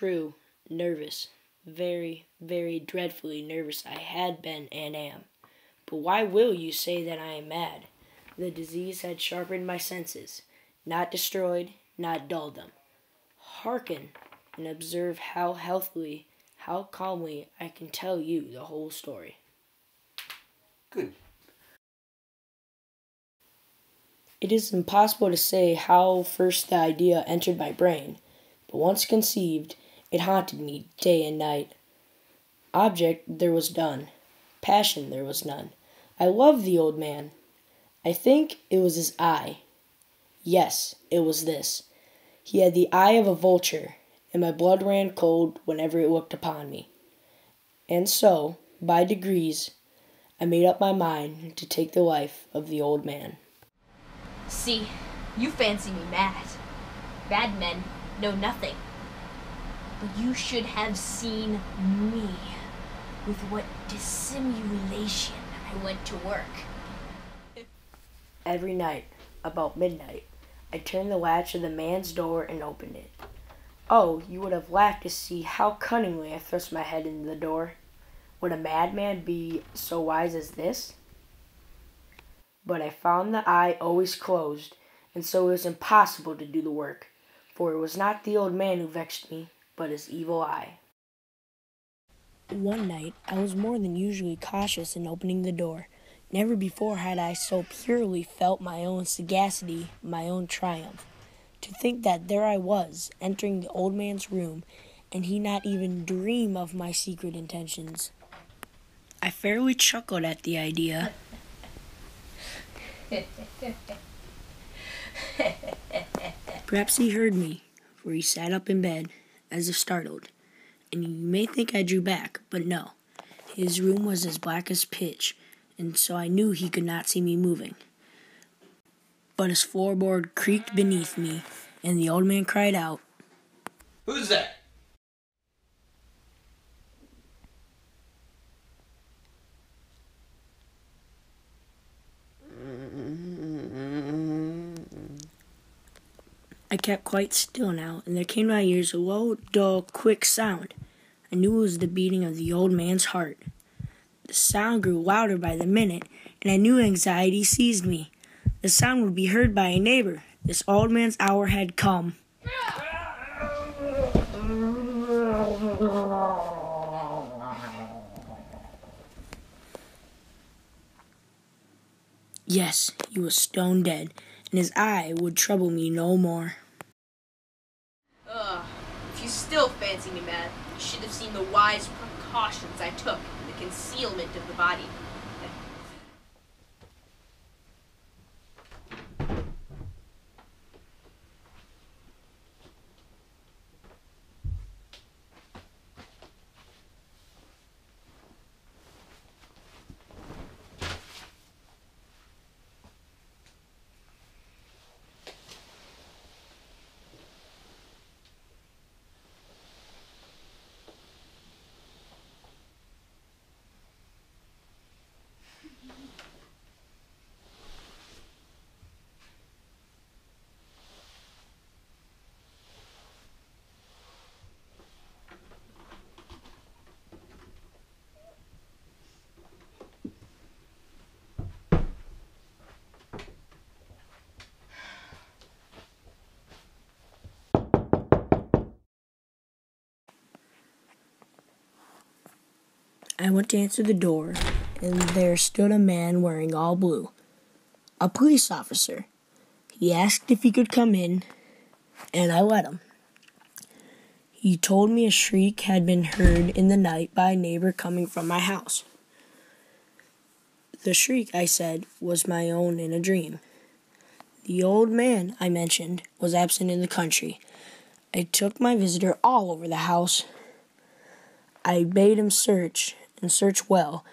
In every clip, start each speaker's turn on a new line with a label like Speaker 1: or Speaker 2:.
Speaker 1: true, nervous, very, very dreadfully nervous I had been and am. But why will you say that I am mad? The disease had sharpened my senses, not destroyed, not dulled them. Hearken and observe how healthily, how calmly I can tell you the whole story.
Speaker 2: Good.
Speaker 1: It is impossible to say how first the idea entered my brain, but once conceived, it haunted me day and night. Object there was none. Passion there was none. I loved the old man. I think it was his eye. Yes, it was this. He had the eye of a vulture, and my blood ran cold whenever it looked upon me. And so, by degrees, I made up my mind to take the life of the old man.
Speaker 3: See, you fancy me mad. Bad men know nothing. But you should have seen me, with what dissimulation I went to work.
Speaker 1: Every night, about midnight, I turned the latch of the man's door and opened it. Oh, you would have laughed to see how cunningly I thrust my head into the door. Would a madman be so wise as this? But I found the eye always closed, and so it was impossible to do the work, for it was not the old man who vexed me, but his evil eye. One night, I was more than usually cautious in opening the door. Never before had I so purely felt my own sagacity, my own triumph. To think that there I was, entering the old man's room, and he not even dream of my secret intentions. I fairly chuckled at the idea. Perhaps he heard me, for he sat up in bed, as if startled, and you may think I drew back, but no. His room was as black as pitch, and so I knew he could not see me moving. But his floorboard creaked beneath me, and the old man cried out,
Speaker 2: Who's that?
Speaker 1: I kept quite still now, and there came to my ears a low, dull, quick sound. I knew it was the beating of the old man's heart. The sound grew louder by the minute, and I knew anxiety seized me. The sound would be heard by a neighbor. This old man's hour had come. Yes, he was stone dead, and his eye would trouble me no more.
Speaker 3: If you still fancy me mad, you should have seen the wise precautions I took in the concealment of the body.
Speaker 1: I went to answer the door, and there stood a man wearing all blue. A police officer. He asked if he could come in, and I let him. He told me a shriek had been heard in the night by a neighbor coming from my house. The shriek, I said, was my own in a dream. The old man, I mentioned, was absent in the country. I took my visitor all over the house. I bade him search, and search well,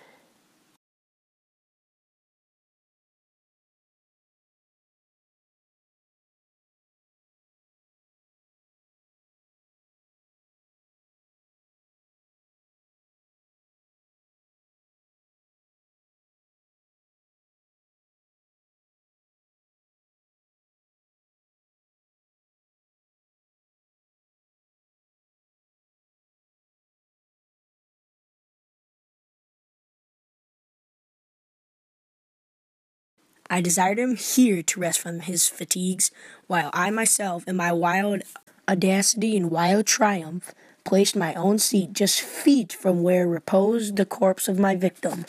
Speaker 1: I desired him here to rest from his fatigues, while I myself, in my wild audacity and wild triumph, placed my own seat just feet from where reposed the corpse of my victim.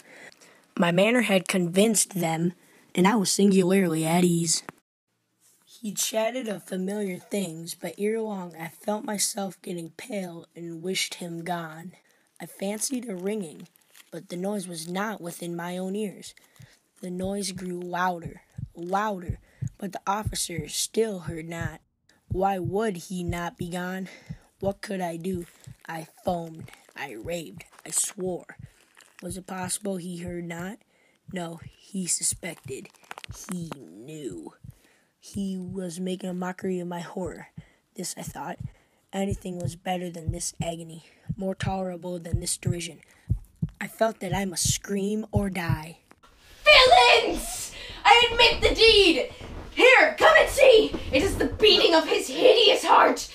Speaker 1: My manner had convinced them, and I was singularly at ease. He chatted of familiar things, but ere long I felt myself getting pale and wished him gone. I fancied a ringing, but the noise was not within my own ears. The noise grew louder, but the officer still heard not. Why would he not be gone? What could I do? I foamed, I raved, I swore. Was it possible he heard not? No, he suspected. He knew. He was making a mockery of my horror. This, I thought. Anything was better than this agony, more tolerable than this derision. I felt that I must scream or die.
Speaker 3: Villains! I admit the deed! Here, come and see! It is the beating of his hideous heart!